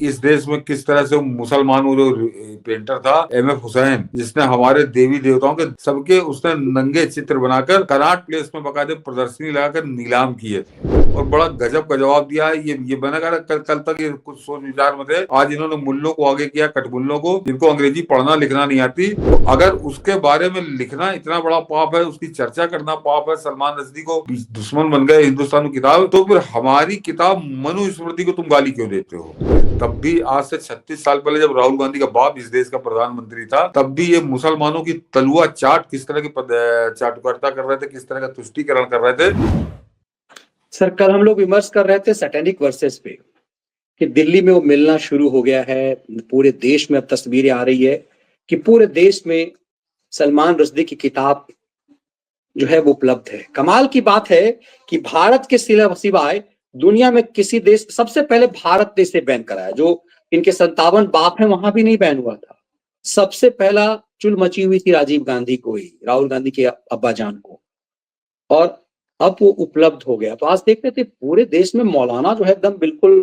इस देश में किस तरह से मुसलमानों जो पेंटर था एमएफ हुसैन, जिसने हमारे देवी देवताओं के सबके उसने नंगे चित्र बनाकर कनॉट प्लेस में बकायदे प्रदर्शनी लगाकर नीलाम किए थे और बड़ा गजब का जवाब दिया है। ये मैंने कहा कल तक ये कुछ सोच विचार में थे, आज इन्होंने मुल्लों को आगे किया, कटमुल्लों को, जिनको अंग्रेजी पढ़ना लिखना नहीं आती। तो अगर उसके बारे में लिखना इतना बड़ा पाप है, उसकी चर्चा करना पाप है, सलमान रश्दी को दुश्मन बन गए हिंदुस्तान की किताब, तो फिर हमारी किताब मनुस्मृति को तुम गाली क्यों देते हो? तब भी आज से 36 साल पहले जब राहुल गांधी का बाप इस देश का प्रधानमंत्री था, तब भी ये मुसलमानों की तलुआ चाट किस तरह की चाटुकारिता कर रहे थे, किस तरह का तुष्टीकरण कर रहे थे। सर, कल हम लोग विमर्श कर रहे थे सैटेनिक वर्सेस पे कि दिल्ली में वो मिलना शुरू हो गया है, पूरे देश में अब तस्वीरें आ रही है कि पूरे देश में सलमान रश्दी की किताब जो है वो उपलब्ध है। कमाल की बात है कि भारत के सिवाय दुनिया में किसी देश, सबसे पहले भारत देश से बैन कराया, जो इनके 57 बाप हैं वहां भी नहीं बैन हुआ था। सबसे पहला चुल मची हुई थी राजीव गांधी को ही, राहुल गांधी के अब्बा जान को, और अब वो उपलब्ध हो गया। तो आज देखते थे पूरे देश में मौलाना जो है एकदम बिल्कुल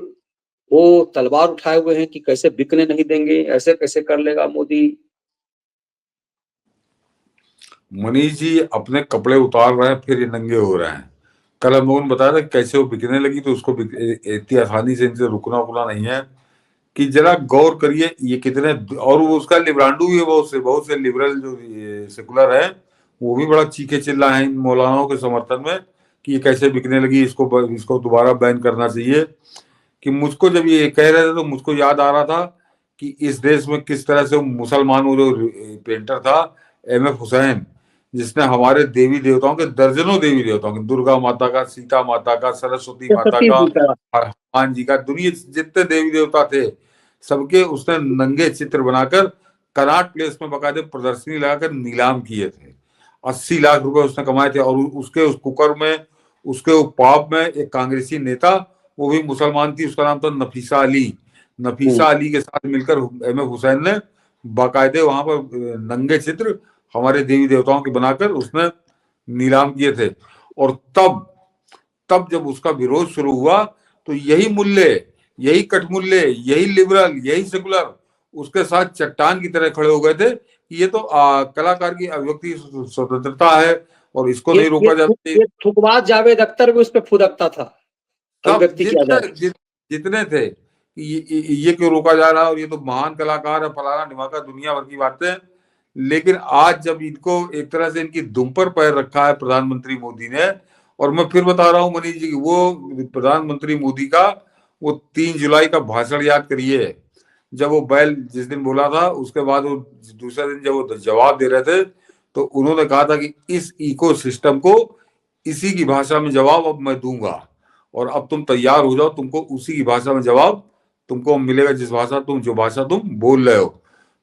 वो तलवार उठाए हुए हैं कि कैसे बिकने नहीं देंगे, ऐसे कैसे कर लेगा मोदी। मनीष जी अपने कपड़े उतार रहे हैं, फिर ये नंगे हो रहे हैं। कल हम लोगों ने बताया था कैसे वो बिकने लगी, तो उसको इतनी आसानी से इनसे रुकना उकना नहीं है कि जरा गौर करिए ये कितने, और वो उसका लिब्रांडू भी है, बहुत से लिबरल जो सेकुलर है वो भी बड़ा चीखे चिल्ला है इन मौलानाओं के समर्थन में कि ये कैसे बिकने लगी, इसको दोबारा बैन करना चाहिए। कि मुझको जब ये कह रहे थे तो मुझको याद आ रहा था कि इस देश में किस तरह से मुसलमानों जो पेंटर था एमएफ हुसैन, जिसने हमारे देवी देवताओं के दर्जनों देवी देवताओं के, दुर्गा माता का, सीता माता का, सरस्वती माता का, हनुमान जी का, दुनिया जितने देवी देवता थे सबके उसने नंगे चित्र बनाकर कनॉट प्लेस में बकायदे प्रदर्शनी लगाकर नीलाम किए थे। 80 लाख रुपए उसने कमाए थे। और उसके उस कुकर में, उसके पाप में एक कांग्रेसी नेता, वो भी मुसलमान थी, उसका नाम था नफीसा अली। नफीसा अली के साथ मिलकर एमएफ हुसैन ने बाकायदे वहां पर नंगे चित्र हमारे देवी देवताओं के बनाकर उसने नीलाम किए थे। और तब जब उसका विरोध शुरू हुआ तो यही मुल्ले, यही कटमुल्ले, यही लिबरल, यही सेकुलर उसके साथ चट्टान की तरह खड़े हो गए थे कि ये तो कलाकार की अभिव्यक्ति स्वतंत्रता है और इसको नहीं रोका जाता। ये थुकवात जावेद अख्तर भी उस पर फुदकता था, जितने थे ये क्यों रोका जा रहा है, और ये तो महान कलाकार है, फलाना ढिमाका, दुनिया भर की बातें। लेकिन आज जब इनको एक तरह से इनकी दुम पर पैर रखा है प्रधानमंत्री मोदी ने, और मैं फिर बता रहा हूँ मनीष जी, वो प्रधानमंत्री मोदी का वो 3 जुलाई का भाषण याद करिए, जब वो बैल जिस दिन बोला था उसके बाद वो दूसरे दिन जब वो जवाब दे रहे थे तो उन्होंने कहा था कि इस इकोसिस्टम को इसी की भाषा में जवाब अब मैं दूंगा, और अब तुम तैयार हो जाओ, तुमको उसी की भाषा में जवाब तुमको मिलेगा, जो भाषा तुम बोल रहे हो।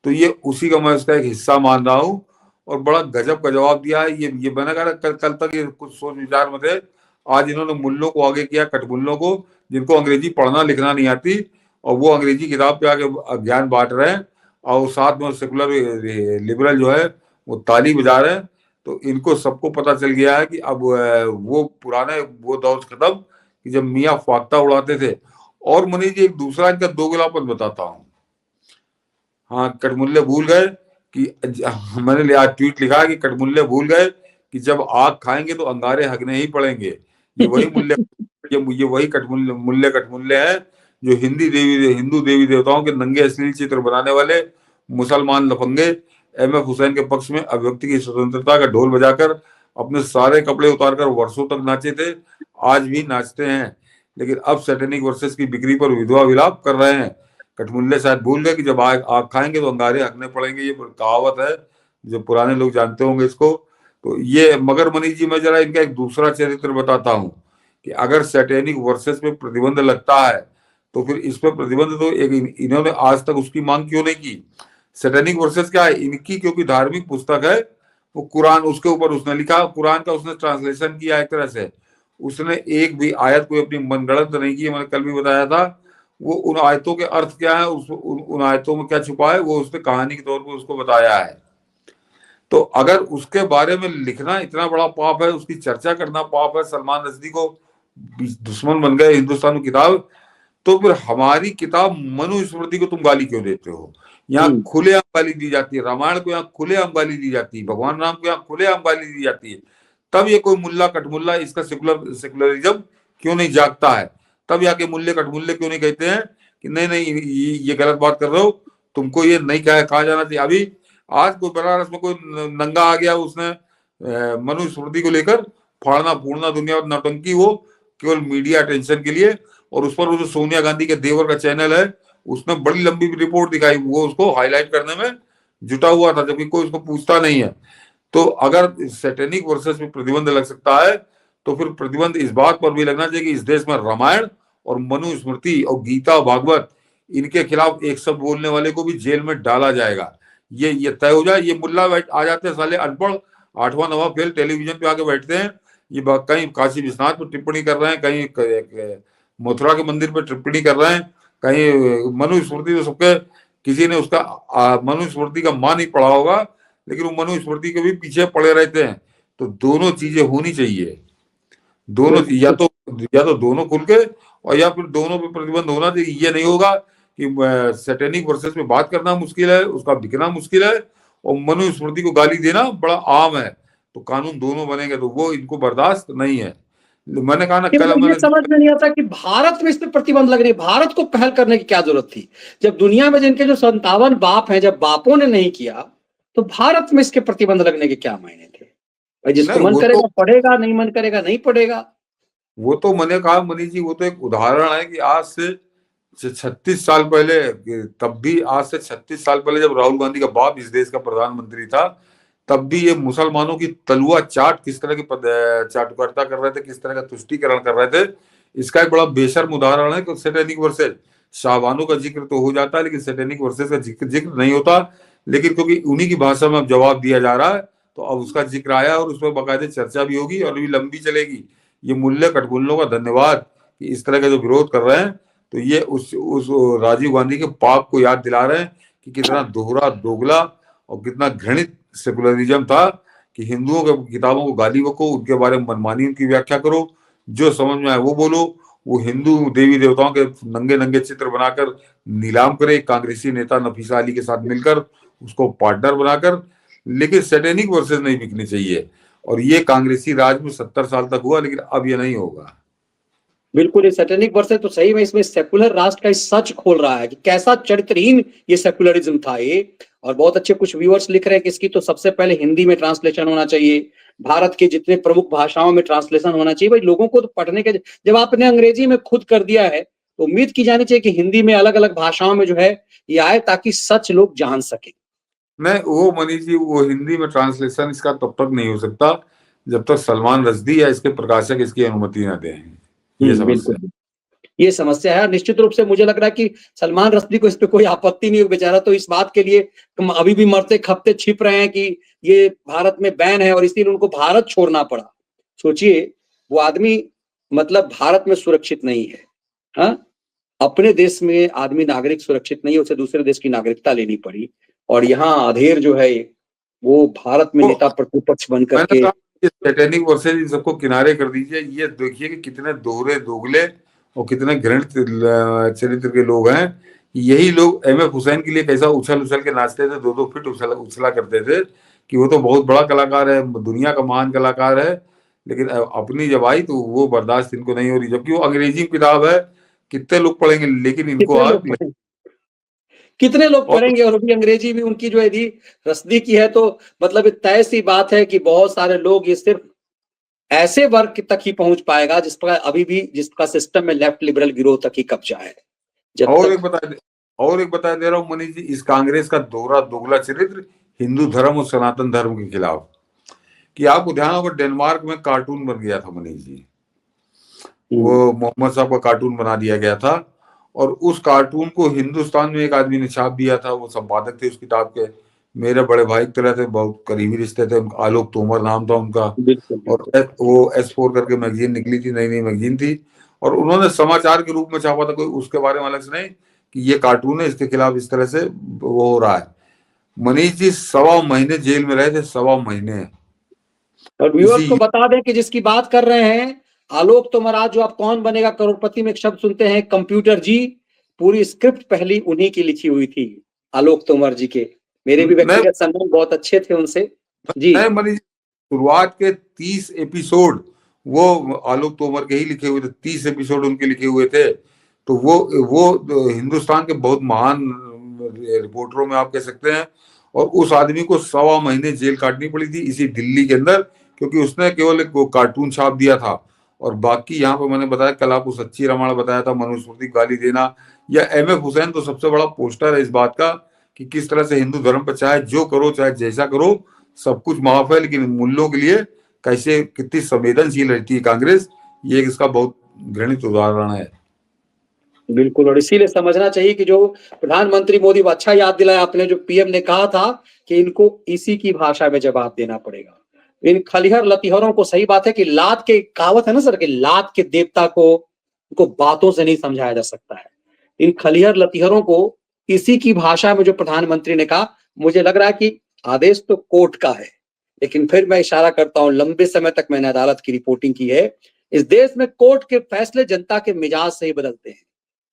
तो ये उसी का मैं उसका एक हिस्सा मान रहा हूँ, और बड़ा गजब का जवाब दिया है। ये मैंने कहा कल तक ये कुछ सोच विचार में थे, आज इन्होंने मुल्लों को आगे किया, कटमुल्लों को, जिनको अंग्रेजी पढ़ना लिखना नहीं आती, और वो अंग्रेजी किताब पे आगे ज्ञान बांट रहे हैं, और साथ में सेकुलर लिबरल जो है वो ताली बजा रहे हैं। तो इनको सबको पता चल गया है कि अब वो पुराने वो दौर खत्म कि जब मियाँ फाख्ता उड़ाते थे। और मनीष जी एक दूसरा इनका दोगलापन बताता हूँ। हाँ, कटमुल्ले भूल गए कि मैंने आज ट्वीट लिखा है कि कटमुल्ले भूल गए कि जब आग खाएंगे तो अंगारे हगने ही पड़ेंगे। ये वही वही कटमुल्ले हैं जो हिंदू देवी देवताओं के नंगे अश्लील चित्र बनाने वाले मुसलमान लफंगे एमएफ हुसैन के पक्ष में अभिव्यक्ति की स्वतंत्रता का ढोल बजाकर अपने सारे कपड़े उतारकर वर्षों तक नाचे थे, आज भी नाचते हैं। लेकिन अब सैटेनिक वर्सेस की बिक्री पर विधवा विलाप कर रहे हैं। कटमुल्ले शायद भूल गए कि जब आग खाएंगे तो अंगारे हकने पड़ेंगे, ये कहावत है, जो पुराने लोग जानते होंगे इसको। तो ये मगर मनीष जी मैं जरा इनका एक दूसरा चरित्र बताता हूँ कि अगर सैटेनिक वर्सेस पे प्रतिबंध लगता है तो फिर इस पर प्रतिबंध तो इन्होंने आज तक उसकी मांग क्यों नहीं की? सैटेनिक वर्सेस क्या है इनकी, क्योंकि धार्मिक पुस्तक है वो कुरान, उसके ऊपर उसने लिखा, कुरान का उसने ट्रांसलेशन किया एक तरह से, उसने एक भी आयत कोई अपनी मनगढ़ंत नहीं की। मैंने कल भी बताया था वो उन आयतों के अर्थ क्या है, उन आयतों में क्या छुपा है, वो उसने कहानी के तौर पर उसको बताया है। तो अगर उसके बारे में लिखना इतना बड़ा पाप है, उसकी चर्चा करना पाप है, सलमान रश्दी को दुश्मन बन गए हिंदुस्तान की किताब, तो फिर हमारी किताब मनुस्मृति को तुम गाली क्यों देते हो? यहाँ खुलेआम गाली दी जाती है, रामायण को यहाँ खुलेआम गाली दी जाती है, भगवान राम को यहाँ खुलेआम गाली दी जाती है। तब ये कोई मुल्ला कटमुल्ला इसका सेकुलरिज्म क्यों नहीं जागता है? तब यहाँ के मुल्ले कटमुल्ले क्यों नहीं कहते हैं कि नहीं नहीं ये गलत बात कर रहे हो, तुमको ये नहीं कहा जाना चाहिए? अभी आज कोई बनारस में कोई नंगा आ गया, उसने मनुस्मृति को लेकर फाड़ना फूड़ना दुनिया में नौटंकी, वो केवल मीडिया अटेंशन के लिए। और उस पर वो जो सोनिया गांधी के देवर का चैनल है, उसने बड़ी लंबी रिपोर्ट दिखाई, वो उसको हाईलाइट करने में जुटा हुआ था, जबकि कोई उसको पूछता नहीं है। तो अगर सैटेनिक वर्सेस में प्रतिबंध लग सकता है, तो फिर प्रतिबंध इस बात पर भी लगना चाहिए कि इस देश में रामायण और मनुस्मृति और गीता भागवत, इनके खिलाफ एक शब्द बोलने वाले को भी जेल में डाला जाएगा। ये तय हो जाए। ये मुल्ला आ जाते हैं साले अनपढ़, 8वां 9वां फेल, टेलीविजन पे आके बैठते हैं, ये कहीं काशी विश्वनाथ पर टिप्पणी कर रहे हैं, कहीं मथुरा के मंदिर पे टिप्पणी कर रहे हैं, कहीं मनुस्मृति तो सबके, किसी ने उसका मनुस्मृति का मान नहीं पढ़ा होगा, लेकिन वो मनुस्मृति के भी पीछे पड़े रहते हैं। तो दोनों चीजें होनी चाहिए, दोनों या तो दोनों खुल के, और या फिर दोनों पे प्रतिबंध होना चाहिए। ये नहीं होगा कि सैटेनिक वर्सेस में बात करना मुश्किल है, उसका बिकना मुश्किल है, और मनुस्मृति को गाली देना बड़ा आम है। तो कानून दोनों बनेंगे, तो वो इनको बर्दाश्त नहीं है। मैंने कहा ना कल, ये समझ में नहीं आता कि भारत में इस पर प्रतिबंध लग रही है। भारत को पहल करने की क्या जरूरत थी? जब दुनिया में जिनके जो 57 बाप हैं, जब बापों ने नहीं किया, तो भारत में इसके प्रतिबंध लगने के क्या मायने थे? भाई जिसको मन करेगा पढ़ेगा, नहीं मन करेगा नहीं पढ़ेगा। वो तो मैंने कहा मनीष जी, वो तो एक उदाहरण है कि आज से 36 साल पहले, तब भी आज से 36 साल पहले जब राहुल गांधी का बाप इस देश का प्रधानमंत्री था, तब भी ये मुसलमानों की तलुआ चाट किस तरह की चाटुकारिता कर रहे थे, किस तरह का तुष्टीकरण कर रहे थे, इसका एक बड़ा बेशर्म उदाहरण है कि सैटेनिक वर्सेस। शाहबानों का जिक्र तो हो जाता है, लेकिन सैटेनिक वर्सेस का जिक्र नहीं होता। लेकिन क्योंकि उन्हीं की भाषा में अब जवाब दिया जा रहा है, तो अब उसका जिक्र आया और उस पर बाकायदे चर्चा भी होगी और भी लंबी चलेगी। ये मुल्ले कटगुल्लों का धन्यवाद कि इस तरह का जो विरोध कर रहे हैं, तो ये उस राजीव गांधी के पाप को याद दिला रहे हैं कि कितना दोहरा दोगला और कितना घृणित सेकुलरिज्म था कि हिंदुओं के किताबों को गाली बको, उनके बारे में मनमानी उनकी व्याख्या करो, जो समझ में आए वो बोलो। वो हिंदू देवी देवताओं के नंगे नंगे चित्र बनाकर नीलाम करे, कांग्रेसी नेता नफीसा अली के साथ मिलकर उसको पार्टनर बनाकर। लेकिन सैटेनिक वर्सेस नहीं बिकनी चाहिए, और ये कांग्रेसी राज में 70 साल तक हुआ, लेकिन अब ये नहीं होगा। बिल्कुल, ये सैटेनिक वर्सेस तो सही में इसमें सेकुलर राष्ट्र का सच खोल रहा है कि कैसा चरित्रहीन ये सेकुलरिज्म था ये। और बहुत अच्छे कुछ व्यूअर्स लिख रहे हैं कि इसकी तो सबसे पहले हिंदी में ट्रांसलेशन होना चाहिए, भारत के जितने प्रमुख भाषाओं में ट्रांसलेशन होना चाहिए। भाई लोगों को तो पढ़ने के, जब आपने अंग्रेजी में खुद कर दिया है, तो उम्मीद की जानी चाहिए कि हिंदी में अलग अलग भाषाओं में जो है ये आए, ताकि सच लोग जान सके। नहीं, वो मनीष जी, वो हिंदी में ट्रांसलेशन इसका तब तक नहीं हो सकता जब तक सलमान रश्दी या इसके प्रकाशक इसकी अनुमति न दें। ये समस्या, ये समस्या है। निश्चित रूप से मुझे लग रहा है कि सलमान रश्दी को इस पे कोई आपत्ति नहीं हो, बेचारा तो इस बात के लिए अभी भी मरते खपते छिप रहे हैं कि ये भारत में बैन है और इसीलिए उनको भारत छोड़ना पड़ा। सोचिए, वो आदमी मतलब भारत में सुरक्षित नहीं है। हाँ, अपने देश में आदमी नागरिक सुरक्षित नहीं है, उसे दूसरे देश की नागरिकता लेनी पड़ी, और यहाँ अधेर जो है वो भारत में नेता प्रतिपक्ष बन करके। सैटेनिक वर्सेस इन सबको किनारे कर दीजिए। ये देखिए कि कितने दोहरे दोगले और कितने घृणित चरित्र के लोग हैं। यही लोग MF हुसैन के लिए कैसा उछल उछल के नाचते थे, 2-2 फीट उछला करते थे कि वो तो बहुत बड़ा कलाकार है, दुनिया का महान कलाकार है। लेकिन अपनी जब आई तो वो बर्दाश्त इनको नहीं हो रही, जबकि वो अंग्रेजी किताब है, कितने लोग पढ़ेंगे। लेकिन इनको कितने लोग पढ़ेंगे, और अभी अंग्रेजी भी उनकी जो है दी रश्दी की है, तो मतलब तय सी बात है कि बहुत सारे लोग ये सिर्फ ऐसे वर्ग तक ही पहुंच पाएगा जिसका अभी भी, जिसका सिस्टम में लेफ्ट लिबरल गिरोह तक ही कब्जा है। और एक बता दे रहा हूँ मनीष जी, इस कांग्रेस का दोहरा दोगला चरित्र हिंदू धर्म और सनातन धर्म के खिलाफ, कि आपको ध्यान होगा डेनमार्क में कार्टून बन गया था मनीष जी, वो मोहम्मद साहब का कार्टून बना दिया गया था, और उस कार्टून को हिंदुस्तान में एक आदमी ने छाप दिया था। वो संपादक थे उस किताब के, मेरे बड़े भाई की तरह थे, बहुत करीबी रिश्ते थे। आलोक तोमर नाम था उनका, और वो S4 करके मैगजीन निकली थी, नई नई मैगजीन थी, और उन्होंने समाचार के रूप में छापा था, कोई उसके बारे में अलग से नहीं कि ये कार्टून है, इसके खिलाफ इस तरह से वो हो रहा है। मनीष जी 1.25 महीने जेल में रहे थे, 1.25 महीने। और व्यूअर्स को बता दें कि जिसकी बात कर रहे हैं आलोक तोमर, जो आप कौन बनेगा करोड़पति में एक शब्द सुनते हैं, कंप्यूटर जी, पूरी स्क्रिप्ट पहली उन्हीं की लिखी हुई थी, आलोक तोमर जी के। मेरे भी नहीं व्यक्तिगत संबंध बहुत अच्छे थे उनसे जी। नहीं मनीष, शुरुआत के 30 एपिसोड वो आलोक तोमर के ही लिखे हुए थे, 30 एपिसोड उनके लिखे हुए थे। तो वो हिंदुस्तान के बहुत महान रिपोर्टरों में आप कह सकते हैं। और उस आदमी को 1.25 महीने जेल काटनी पड़ी थी इसी दिल्ली के अंदर, क्योंकि उसने केवल एक कार्टून छाप दिया था। और बाकी यहाँ पे मैंने बताया, कल आपको सच्ची रामायण बताया था, मनुस्मृति गाली देना, या MF हुसैन तो सबसे बड़ा पोस्टर है इस बात का कि किस तरह से हिंदू धर्म पर चाहे जो करो चाहे जैसा करो सब कुछ माफ है, लेकिन मूल्यों के लिए कैसे कितनी संवेदनशील रहती है कांग्रेस, ये इसका बहुत घृणित उदाहरण है। बिल्कुल, और इसीलिए समझना चाहिए कि जो प्रधानमंत्री मोदी, अच्छा याद दिलाया आपने, जो पीएम ने कहा था कि इनको इसी की भाषा में जवाब देना पड़ेगा। इन खलिहर लतिहरों को, सही बात है कि लात के, कहावत है ना सर, कि लात के देवता को उनको बातों से नहीं समझाया जा सकता है। इन खलिहर लतिहरों को इसी की भाषा में जो प्रधानमंत्री ने कहा, मुझे लग रहा है कि आदेश तो कोर्ट का है, लेकिन फिर मैं इशारा करता हूं, लंबे समय तक मैंने अदालत की रिपोर्टिंग की है, इस देश में कोर्ट के फैसले जनता के मिजाज से ही बदलते हैं।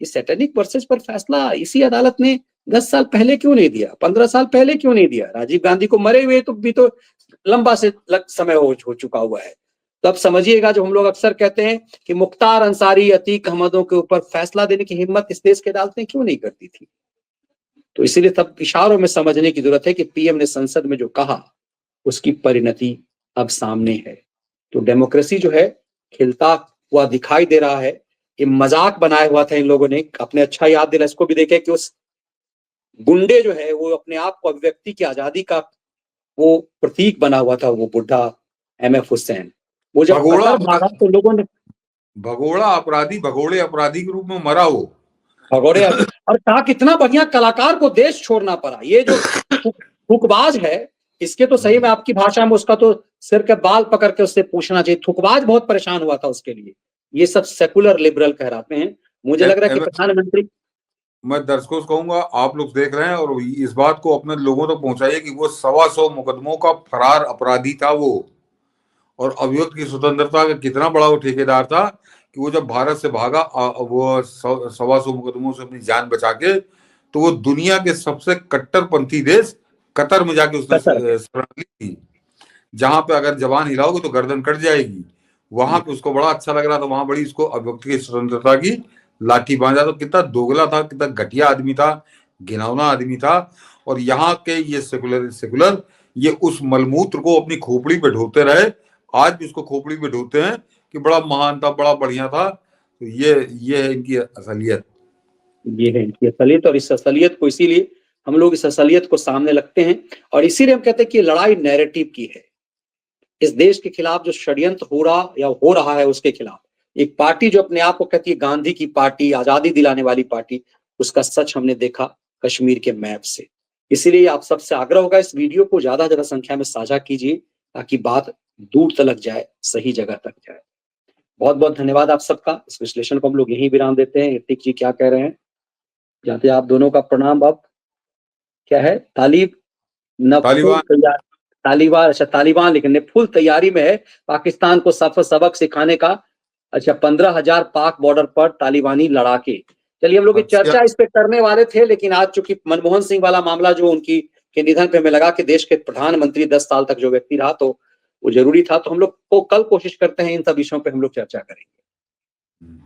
इस सैटेनिक वर्सेस पर फैसला इसी अदालत ने 10 साल पहले क्यों नहीं दिया, 15 साल पहले क्यों नहीं दिया? राजीव गांधी को मरे हुए तो भी तो लंबा से समय हो चुका हुआ है। तो अब समझिएगा, जो हम लोग अक्सर कहते हैं कि मुख्तार अंसारी, अतीक अहमदों के ऊपर फैसला देने की हिम्मत इस देश की अदालतें क्यों नहीं करती थी? तो इसीलिए तब इशारों में समझने की जरूरत है कि पीएम ने संसद में जो कहा उसकी परिणति अब सामने है। तो डेमोक्रेसी जो है खिलता हुआ दिखाई दे रहा है। ये मजाक बनाया हुआ था इन लोगों ने, अपने अच्छा याद दिला, इसको भी देखे कि उस गुंडे जो है वो अपने आप को अभिव्यक्ति की आजादी का वो प्रतीक बना हुआ था, वो बुढ़ा MF हुसैन। वो जब भगोड़ा कतर भागा अपराधी, तो लोगों ने भगोड़े अपराधी के रूप में मरा हो। भगोड़े, और कहा कितना बढ़िया कलाकार को देश छोड़ना पड़ा। ये जो थुकबाज है, इसके तो सही में आपकी भाषा में उसका तो सिर के बाल पकड़ के उससे पूछना चाहिए। थुकबाज बहुत परेशान हुआ था उसके लिए। ये सब सेकुलर लिबरल कहलाते हैं। मुझे लग रहा है कि प्रधानमंत्री, मैं दर्शकों से कहूंगा, आप लोग देख रहे हैं और इस बात को अपने लोगों तक पहुंचाइए कि वो 125 मुकदमों का फरार अपराधी था वो। और अभिव्यक्ति की स्वतंत्रता का कितना बड़ा वो ठेकेदार था कि वो जब भारत से भागा, वो 125 मुकदमों से अपनी जान बचा के, तो वो दुनिया के सबसे कट्टरपंथी देश कतर में जाके उसने कतर में, शरण ली थी, जहां पे अगर जवान हिलाओगे तो गर्दन कट जाएगी। वहां पे उसको बड़ा अच्छा लग रहा था, वहां बड़ी इसको अभिव्यक्ति की स्वतंत्रता की लाठी बांधा। तो कितना दोगला था, कितना घटिया आदमी था, घिनौना आदमी था। और यहाँ के ये सेकुलर ये उस मलमूत्र को अपनी खोपड़ी पे ढोते रहे, आज भी उसको खोपड़ी पे ढोते हैं कि बड़ा महान था, बड़ा बढ़िया था। तो ये है इनकी असलियत। ये है इनकी असलियत, और इस असलियत को, इसीलिए हम लोग इस असलियत को सामने रखते हैं, और इसीलिए हम कहते हैं कि लड़ाई नैरेटिव की है। इस देश के खिलाफ जो षड्यंत्र हो रहा या हो रहा है, उसके खिलाफ एक पार्टी जो अपने आप को कहती है गांधी की पार्टी, आजादी दिलाने वाली पार्टी, उसका सच हमने देखा कश्मीर के मैप से। इसीलिए आप सबसे आग्रह होगा, इस वीडियो को ज्यादा ज्यादा संख्या में साझा कीजिए ताकि बात दूर तक जाए, सही जगह तक जाए। बहुत बहुत धन्यवाद आप सबका। इस विश्लेषण को हम लोग यहीं विराम देते हैं। ऋतिक जी क्या कह रहे हैं? जाते आप दोनों का प्रणाम। अब क्या है, तालिब न फूल तालिबान। तैयार, तालिबान, अच्छा तालिबान लिखने फुल तैयारी में है पाकिस्तान को सबक सिखाने का। अच्छा, 15,000 पाक बॉर्डर पर तालिबानी लड़ाके। चलिए, हम लोग की अच्छा, चर्चा इस पे करने वाले थे, लेकिन आज चूंकि मनमोहन सिंह वाला मामला जो उनकी के निधन पे हमें लगा कि देश के प्रधानमंत्री 10 साल तक जो व्यक्ति रहा, तो वो जरूरी था। तो हम लोग को कल कोशिश करते हैं इन सब विषयों पे हम लोग चर्चा करेंगे।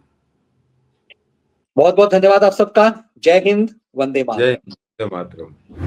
बहुत बहुत धन्यवाद आप सबका। जय हिंद, वंदे जय मातरम। जय मातरम।